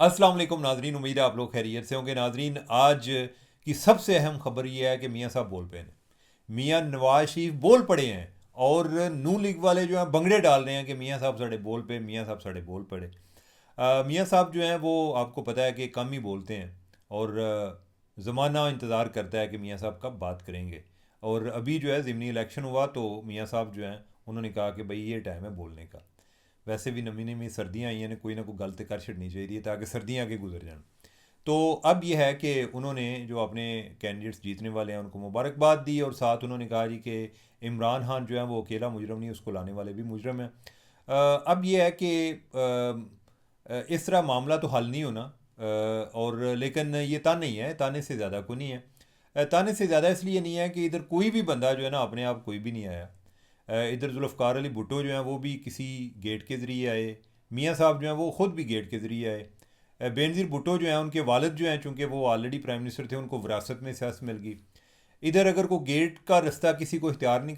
अस्सलाम वालेकुम नाजरीन, उम्मीद है आप लोग खैरियत से होंगे। नाजरीन, आज की सबसे अहम खबर यह है कि मियाँ साहब बोल पे हैं। मियाँ नवाज शरीफ बोल पड़े हैं और नून लीग वाले जो हैं बंगड़े डाल रहे हैं कि मियाँ साहब साढ़े बोल पे, मियाँ साहब साढ़े बोल पड़े। मियाँ साहब जो हैं वो आपको पता है कि कम ही बोलते हैं और ज़माना इंतज़ार करता है कि मियाँ साहब कब बात करेंगे। और अभी जो है ज़िमनी इलेक्शन हुआ तो मियाँ साहब जो हैं उन्होंने कहा कि भाई ये टाइम है बोलने का। वैसे भी नमी नमी सर्दियाँ आई हैं, कोई ना कोई गल तो कर छड़नी चाहिए ताकि सर्दियाँ आगे गुजर जान। तो अब यह है कि उन्होंने जो अपने कैंडिडेट्स जीतने वाले हैं उनको मुबारकबाद दी और साथ उन्होंने कहा जी कि इमरान खान जो है वो अकेला मुजरम नहीं, उसको लाने वाले भी मुजरम हैं। अब यह है कि इस तरह मामला तो हल नहीं होना। और लेकिन ये ताने ही है, ताने से ज़्यादा कोई नहीं है। ताने से ज़्यादा इसलिए नहीं है कि इधर कोई भी बंदा जो है ना अपने आप कोई भी नहीं आया। इधर जुल्फ़कार अली भुट्टो जो हैं वो भी किसी गेट के ज़रिए आए। मियाँ साहब जो हैं वो ख़ुद भी गेट के ज़रिए आए। बेनज़ीर भुट्टो जो हैं उनके वालिद जो हैं चूँकि वो ऑलरेडी प्राइम मिनिस्टर थे, उनको विरासत में सियासत मिल गई। इधर अगर को गेट का रास्ता किसी को इख्तियार नहीं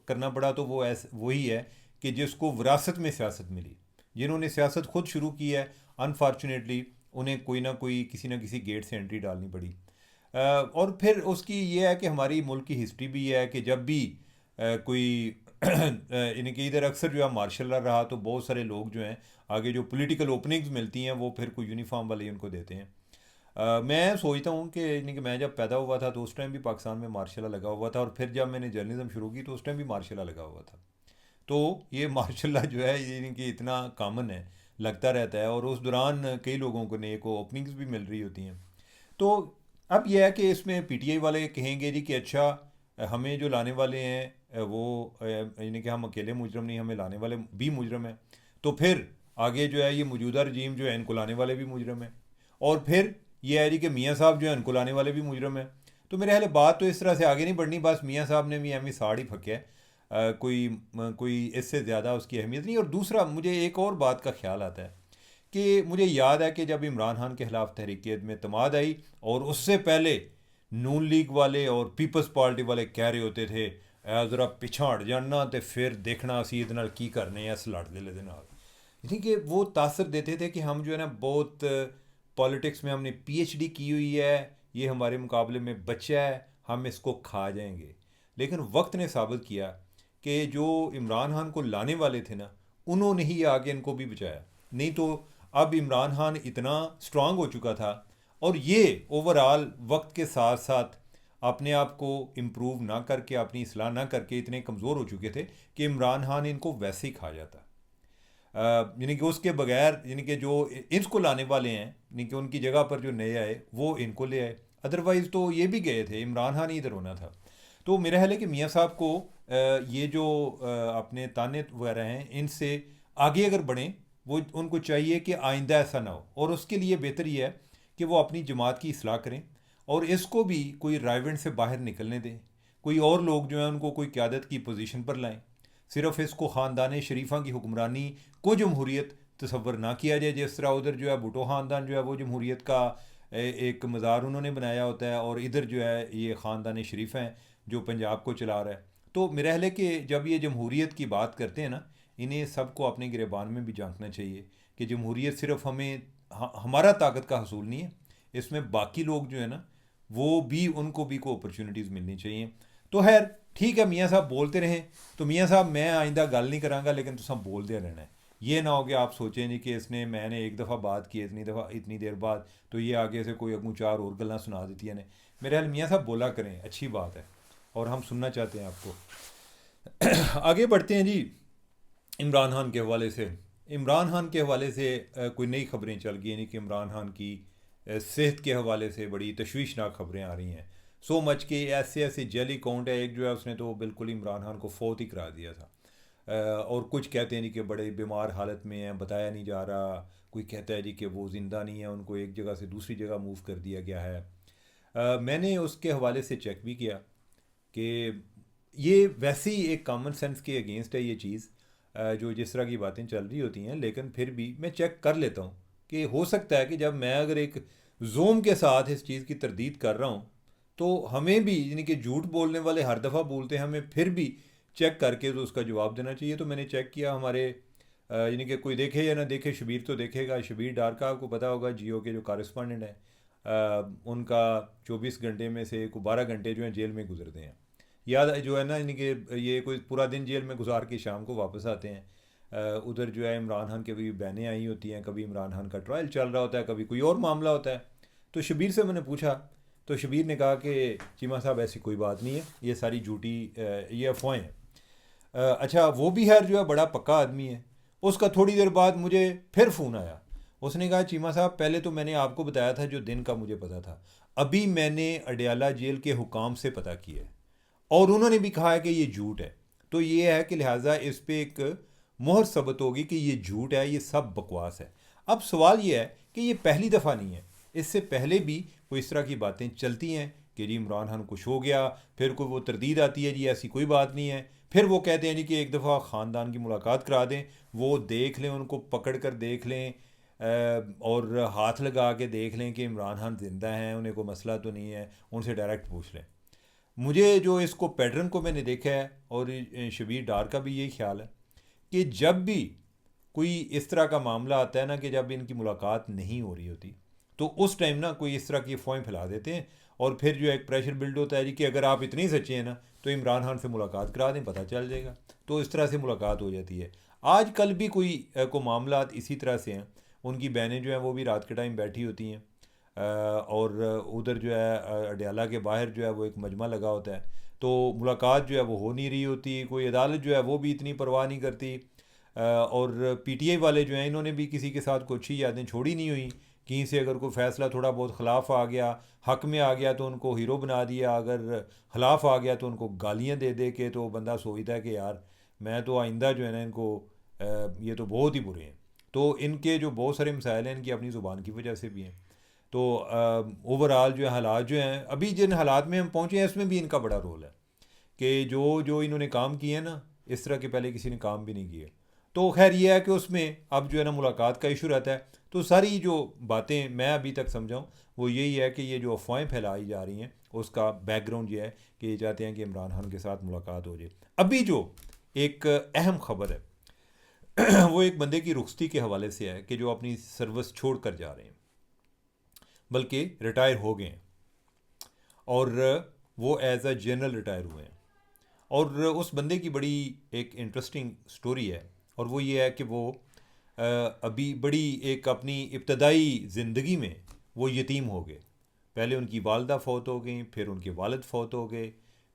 करना पड़ा तो वो वही है कि जिसको विरासत में सियासत मिली। जिन्होंने सियासत खुद शुरू की है, अनफॉर्चुनेटली उन्हें कोई ना किसी गेट से एंट्री डालनी पड़ी। और फिर उसकी ये है कि हमारी मुल्क की हिस्ट्री भी ये है कि जब भी कोई इनके इधर अक्सर जो है मार्शल लॉ रहा तो बहुत सारे लोग जो हैं आगे जो पॉलिटिकल ओपनिंग्स मिलती हैं वो फिर कोई यूनिफॉर्म वाले ही उनको देते हैं। मैं सोचता हूँ कि यानी कि मैं जब पैदा हुआ था तो उस टाइम भी पाकिस्तान में मार्शल लॉ लगा हुआ था और फिर जब मैंने जर्नलिज्म शुरू की तो उस टाइम भी मार्शल लॉ लगा हुआ था। तो ये मार्शल लॉ जो है यानी कि इतना कॉमन है, लगता रहता है और उस दौरान कई लोगों को नए को ओपनिंग्स भी मिल रही होती हैं। तो अब यह है कि इसमें पीटीआई वाले कहेंगे जी कि अच्छा हमें जो लाने वाले हैं वो यानी कि हम अकेले मुजरम नहीं, हमें लाने वाले भी मुजरम हैं। तो फिर आगे जो है ये मौजूदा रजीम जो है इनको लाने वाले भी मुजरम हैं। और फिर ये है जी कि मियाँ साहब जो है इनको लाने वाले भी मुजरम हैं। तो मेरे ख्याल है बात तो इस तरह से आगे नहीं बढ़नी, बस मियाँ साहब ने भी एम साड़ ही फंके है। कोई इससे ज़्यादा उसकी अहमियत नहीं। और दूसरा मुझे एक और बात का ख्याल आता है कि मुझे याद है कि जब इमरान खान के खिलाफ तहरीक में तमाद आई और उससे पहले नून लीग वाले और पीपल्स पार्टी वाले कह रहे होते थे ज़रा पिछा हट जाना तो फिर देखना असी ये नाल की करने इस लड़ दिले दे नाल। यानी कि वो तासर देते थे कि हम जो है ना बहुत पॉलिटिक्स में हमने पीएचडी की हुई है, ये हमारे मुकाबले में बच्चा है, हम इसको खा जाएंगे। लेकिन वक्त ने साबित किया कि जो इमरान खान को लाने वाले थे ना उन्होंने ही आगे इनको भी बचाया। नहीं तो अब इमरान खान इतना स्ट्रांग हो चुका था और ये ओवरऑल वक्त के साथ साथ अपने आप को इम्प्रूव ना करके, अपनी इसलाह ना करके इतने कमज़ोर हो चुके थे कि इमरान खान इनको वैसे ही खा जाता। यानी कि उसके बगैर यानी कि जो इसको लाने वाले हैं यानी कि उनकी जगह पर जो नए आए वो इनको ले आए। अदरवाइज़ तो ये भी गए थे, इमरान खान ही इधर होना था। तो मेरा ख्याल है कि मियाँ साहब को ये जो अपने ताने वगैरह हैं इनसे आगे अगर बढ़ें, वो उनको चाहिए कि आइंदा ऐसा ना हो और उसके लिए बेहतर ये है कि वो अपनी जमात की इसलाह करें और इसको भी कोई राइवेंट से बाहर निकलने दें। कोई और लोग जो हैं उनको कोई क़्यादत की पोजीशन पर लाएं। सिर्फ इसको ख़ानदान शरीफा की हुक्मरानी को जमहूरियत तस्वर ना किया जाए, जिस तरह उधर जो है भुटो ख़ानदान जो है वो जमहूरियत का एक मज़ार उन्होंने बनाया होता है और इधर जो है ये ख़ानदान शरीफ हैं जो पंजाब को चला रहा है। तो मेरा ख्याल है कि जब ये जमहूरियत की बात करते हैं ना, इन्हें सबको अपने गिरबान में भी झांकना चाहिए कि जमहूरियत सिर्फ हमारा ताकत का हसूल नहीं है, इसमें बाकी लोग जो है ना वो भी, उनको भी को अपॉर्चुनिटीज़ मिलनी चाहिए। तो खैर ठीक है, मियाँ साहब बोलते रहें। तो मियाँ साहब मैं आइंदा गल नहीं करांगा, लेकिन तुम बोलते रहना है। ये ना हो कि आप सोचें नहीं कि मैंने एक दफ़ा बात की इतनी देर बाद तो ये आगे से कोई अगू चार और गल्लां सुना देती हैं ने। मेरे हाल मियाँ साहब बोला करें, अच्छी बात है और हम सुनना चाहते हैं आपको। आगे बढ़ते हैं जी। इमरान खान के हवाले से, इमरान खान के हवाले से कोई नई खबरें चल गई, यानी कि इमरान खान की सेहत के हवाले से बड़ी तशवीशनाक खबरें आ रही हैं। सो मच के ऐसे ऐसे जेल अकाउंट है, एक जो है उसने तो बिल्कुल इमरान खान को फौत ही करा दिया था। और कुछ कहते हैं जी कि बड़े बीमार हालत में हैं, बताया नहीं जा रहा। कोई कहता है जी कि वो ज़िंदा नहीं है, उनको एक जगह से दूसरी जगह मूव कर दिया गया है। मैंने उसके हवाले से चेक भी किया कि ये वैसे ही एक कॉमन सेंस के अगेंस्ट है ये चीज़, जो जिस तरह की बातें चल रही होती हैं। लेकिन फिर भी मैं चेक कर लेता हूँ कि हो सकता है कि जब मैं अगर एक जोम के साथ इस चीज़ की तरदीद कर रहा हूँ तो हमें भी, यानी कि झूठ बोलने वाले हर दफ़ा बोलते हैं, हमें फिर भी चेक करके तो उसका जवाब देना चाहिए। तो मैंने चेक किया, हमारे यानी कि कोई देखे या ना देखे, शबीर तो देखेगा। शबीर डार का आपको पता होगा, जियो के जो कॉरेस्पॉन्डेंट हैं, उनका 24 घंटे में से 12 घंटे जो हैं जेल में गुजरते हैं। याद जो है ना, यानी कि ये कोई पूरा दिन जेल में गुजार के शाम को वापस आते हैं। उधर जो है इमरान खान की भी बहनें आई होती हैं, कभी इमरान खान का ट्रायल चल रहा होता है, कभी कोई और मामला होता है। तो शबीर से मैंने पूछा, तो शबीर ने कहा कि चीमा साहब ऐसी कोई बात नहीं है, ये सारी झूठी ये अफवाहें हैं। अच्छा, वो भी खैर जो है बड़ा पक्का आदमी है। उसका थोड़ी देर बाद मुझे फिर फ़ोन आया। उसने कहा, चीमा साहब पहले तो मैंने आपको बताया था जो दिन का मुझे पता था, अभी मैंने अडयाला जेल के हुकाम से पता किया है और उन्होंने भी कहा है कि ये झूठ है। तो ये है कि लिहाजा इस पे एक मोहर सबत होगी कि ये झूठ है, ये सब बकवास है। अब सवाल ये है कि ये पहली दफ़ा नहीं है, इससे पहले भी कोई इस तरह की बातें चलती हैं कि जी इमरान खान कुछ हो गया, फिर कोई वो तरदीद आती है जी ऐसी कोई बात नहीं है, फिर वो कहते हैं जी कि एक दफ़ा ख़ानदान की मुलाकात करा दें, वो देख लें, उनको पकड़ कर देख लें, और हाथ लगा के देख लें कि इमरान खान ज़िंदा हैं, उन्हें कोई मसला तो नहीं है, उनसे डायरेक्ट पूछ लें। मुझे जो इसको पैटर्न को मैंने देखा है, और शबीर डार का भी यही ख्याल है कि जब भी कोई इस तरह का मामला आता है ना, कि जब इनकी मुलाकात नहीं हो रही होती, तो उस टाइम ना कोई इस तरह की अफवाहें फैला देते हैं, और फिर जो एक प्रेशर बिल्ड होता है जी कि अगर आप इतने ही सच्चे हैं ना तो इमरान खान से मुलाकात करा दें, पता चल जाएगा। तो इस तरह से मुलाकात हो जाती है। आज कल भी को मामला इसी तरह से हैं। उनकी बहनें जो हैं वो भी रात के टाइम बैठी होती हैं, और उधर जो है अडयाला के बाहर जो है वो एक मजमा लगा होता है, तो मुलाकात जो है वो हो नहीं रही होती। कोई अदालत जो है वो भी इतनी परवाह नहीं करती, और पीटीआई वाले जो हैं इन्होंने भी किसी के साथ कोई अच्छी यादें छोड़ी नहीं हुई। कहीं से अगर कोई फ़ैसला थोड़ा बहुत ख़िलाफ़ आ गया, हक़ में आ गया तो उनको हीरो बना दिया, अगर ख़िलाफ़ आ गया तो उनको गालियाँ दे दे के, तो बंदा सोचता है कि यार मैं तो आइंदा जो है ना इनको ये तो बहुत ही बुरे हैं। तो इनके जो बहुत सारे मसाइल हैं इनकी अपनी ज़ुबान की वजह से भी हैं। तो ओवरऑल जो है हालात जो हैं, अभी जिन हालात में हम पहुँचे हैं इसमें भी इनका बड़ा रोल है कि जो जो इन्होंने काम किए हैं ना, इस तरह के पहले किसी ने काम भी नहीं किए। तो खैर ये है कि उसमें अब जो है ना मुलाकात का इशू रहता है। तो सारी जो बातें मैं अभी तक समझाऊँ वो यही है कि ये जो अफवाहें फैलाई जा रही हैं उसका बैकग्राउंड ये है कि ये चाहते हैं कि इमरान खान के साथ मुलाकात हो जाए। अभी जो एक अहम खबर है वो एक बंदे की रुखसती के हवाले से है कि जो अपनी सर्विस छोड़ कर जा रहे हैं, बल्कि रिटायर हो गए हैं, और वो एज अ जनरल रिटायर हुए हैं। और उस बंदे की बड़ी एक इंटरेस्टिंग स्टोरी है, और वो ये है कि वो अभी बड़ी एक अपनी इब्तदाई ज़िंदगी में वो यतीम हो गए। पहले उनकी वालदा फ़ौत हो गई, फिर उनके वालिद फ़ौत हो गए,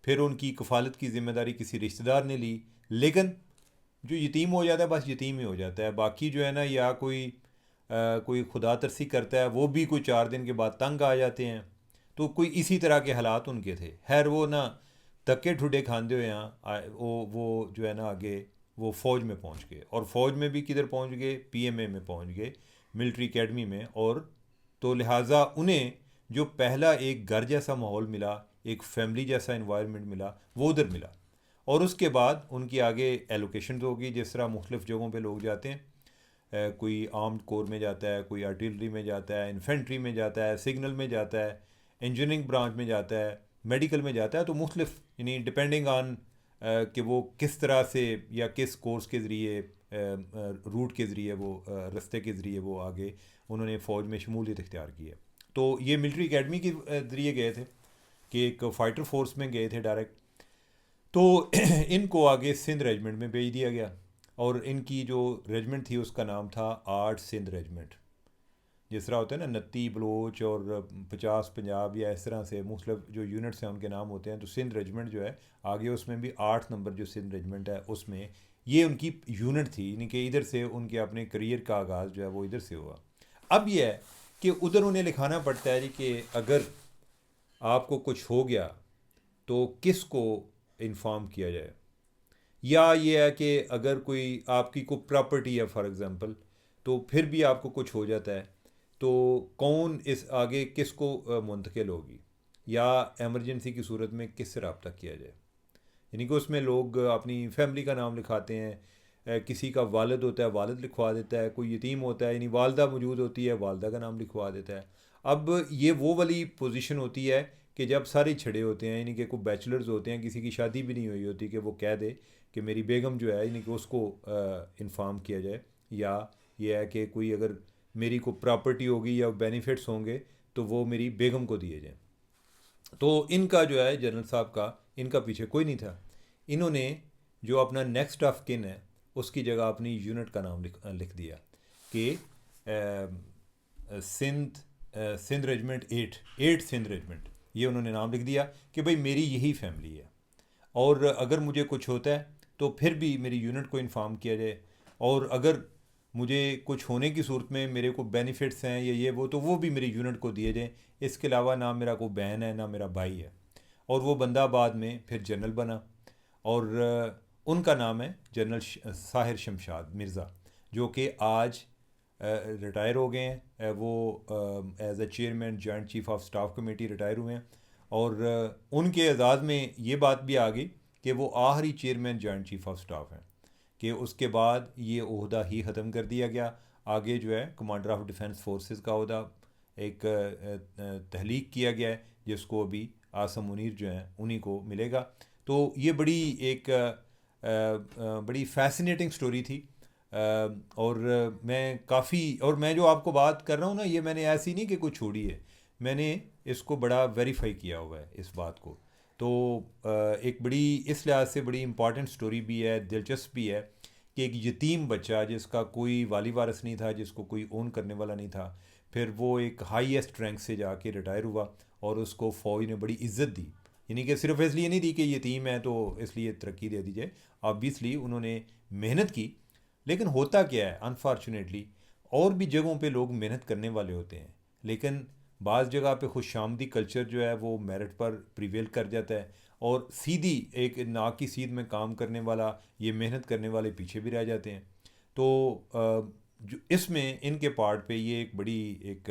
फिर उनकी कफ़ालत की ज़िम्मेदारी किसी रिश्तेदार ने ली। लेकिन जो यतीम हो जाता है बस यतीम ही हो जाता है, बाकी जो है ना, या कोई खुदा तरसी करता है, वो भी कोई 4 दिन के बाद तंग आ जाते हैं। तो कोई इसी तरह के हालात उनके थे। खैर वो ना धक्के ठुडे खाते हुए यहाँ वो जो है ना आगे वो फ़ौज में पहुँच गए, और फ़ौज में भी किधर पहुँच गए, पीएमए में पहुँच गए, मिलिट्री एकेडमी में। और तो लिहाजा उन्हें जो पहला एक घर जैसा माहौल मिला, एक फैमिली जैसा इन्वायरमेंट मिला, वो उधर मिला। और उसके बाद उनकी आगे एलोकेशन होगी, जिस तरह मुख्तलिफ़ जगहों पे लोग जाते हैं। कोई आर्म्ड कोर में जाता है, कोई आर्टिलरी में जाता है, इन्फेंट्री में जाता है, सिग्नल में जाता है, इंजीनियरिंग ब्रांच में जाता है, मेडिकल में जाता है। तो मुख्तलिफ यानी डिपेंडिंग ऑन कि वो किस तरह से या किस कोर्स के ज़रिए, रूट के ज़रिए, वो रास्ते के ज़रिए वो आगे उन्होंने फ़ौज में शमूलियत इख्तियार की है। तो ये मिलिट्री एकेडमी के ज़रिए गए थे कि एक फ़ाइटर फोर्स में गए थे डायरेक्ट। तो इनको आगे सिंध रेजिमेंट में भेज दिया गया, और इनकी जो रेजिमेंट थी उसका नाम था 8 सिंध रेजिमेंट। जिस तरह होता है ना 29 बलोच और 50 पंजाब, या इस तरह से मुख्तलिफ जो यूनिट्स हैं उनके नाम होते हैं। तो सिंध रेजिमेंट जो है आगे उसमें भी 8 नंबर जो सिंध रेजिमेंट है उसमें ये उनकी यूनिट थी, यानी कि इधर से उनके अपने करियर का आगाज़ जो है वो इधर से हुआ। अब यह है कि उधर उन्हें लिखाना पड़ता है जी कि अगर आपको कुछ हो गया तो किस को इन्फॉर्म किया जाए, या ये है कि अगर कोई आपकी कोई प्रॉपर्टी है फॉर एग्ज़ाम्पल, तो फिर भी आपको कुछ हो जाता है तो कौन इस आगे किसको मुंतकिल होगी, या एमरजेंसी की सूरत में किससे रब्ता किया जाए। यानी कि उसमें लोग अपनी फैमिली का नाम लिखाते हैं, किसी का वालिद होता है वालिद लिखवा देता है, कोई यतीम होता है यानी वालदा मौजूद होती है वालदा का नाम लिखवा देता है। अब ये वो वाली पोजीशन होती है कि जब सारे छड़े होते हैं, यानी कि कोई बैचलर्स होते हैं, किसी की शादी भी नहीं हुई होती, कि वो कह दे कि मेरी बेगम जो है यानी कि उसको इन्फॉर्म किया जाए, या ये है कि कोई अगर मेरी को प्रॉपर्टी होगी या बेनिफिट्स होंगे तो वो मेरी बेगम को दिए जाएँ। तो इनका जो है जनरल साहब का, इनका पीछे कोई नहीं था। इन्होंने जो अपना नेक्स्ट ऑफ किन है उसकी जगह अपनी यूनिट का नाम लिख दिया कि सिंध रेजिमेंट 8 सिंध रेजिमेंट, ये उन्होंने नाम लिख दिया कि भाई मेरी यही फैमिली है, और अगर मुझे कुछ होता है तो फिर भी मेरी यूनिट को इन्फॉर्म किया जाए, और अगर मुझे कुछ होने की सूरत में मेरे को बेनिफिट्स हैं या ये वो, तो वो भी मेरी यूनिट को दिए जाएँ। इसके अलावा ना मेरा कोई बहन है ना मेरा भाई है। और वो बंदा बाद में फिर जनरल बना, और उनका नाम है जनरल साहिर शमशाद मिर्ज़ा, जो कि आज रिटायर हो गए हैं। वो as a chairman joint chief of staff committee retire हुए हैं, और उनके एजाज़ में ये बात भी आ गई कि वो आखिरी chairman joint chief of staff हैं, कि उसके बाद ये ओहदा ही ख़त्म कर दिया गया। आगे जो है कमांडर ऑफ डिफेंस फोर्सेस का ओहदा एक तहलीक किया गया है, जिसको अभी आसम मुनीर जो हैं उन्हीं को मिलेगा। तो ये बड़ी एक बड़ी फैसिनेटिंग स्टोरी थी। और मैं काफ़ी, और मैं जो आपको बात कर रहा हूँ ना, ये मैंने ऐसी नहीं कि कोई छोड़ी है, मैंने इसको बड़ा वेरीफाई किया हुआ है इस बात को। तो एक बड़ी इस लिहाज से बड़ी इम्पॉर्टेंट स्टोरी भी है, दिलचस्प भी है, कि एक यतीम बच्चा जिसका कोई वाली वारिस नहीं था, जिसको कोई ओन करने वाला नहीं था, फिर वो एक हाईएस्ट रैंक से जाके रिटायर हुआ और उसको फ़ौज ने बड़ी इज्जत दी। यानी कि सिर्फ इसलिए नहीं दी कि यतीम है तो इसलिए तरक्की दे दी जाए, ऑब्वियसली उन्होंने मेहनत की। लेकिन होता क्या है अनफॉर्चुनेटली, और भी जगहों पे लोग मेहनत करने वाले होते हैं, लेकिन बाज़ जगह पे खुशामदी कल्चर जो है वो मेरिट पर प्रिवेल कर जाता है, और सीधी एक नाक की सीध में काम करने वाला, ये मेहनत करने वाले पीछे भी रह जाते हैं। तो जो इसमें इनके पार्ट पे ये एक बड़ी एक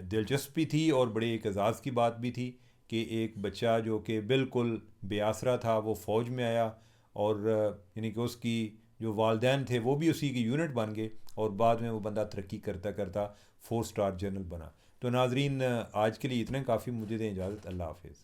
दिलचस्पी थी, और बड़े एक एजाज़ की बात भी थी कि एक बच्चा जो कि बिल्कुल बेआसरा था वो फ़ौज में आया, और यानी कि उसकी जो वालदैन थे वो भी उसी की यूनिट बन गए, और बाद में वो बंदा तरक्की करता करता 4 स्टार जनरल बना। तो नाजरीन, आज के लिए इतने काफ़ी, मुझे दें इजाज़त। अल्लाह हाफिज़।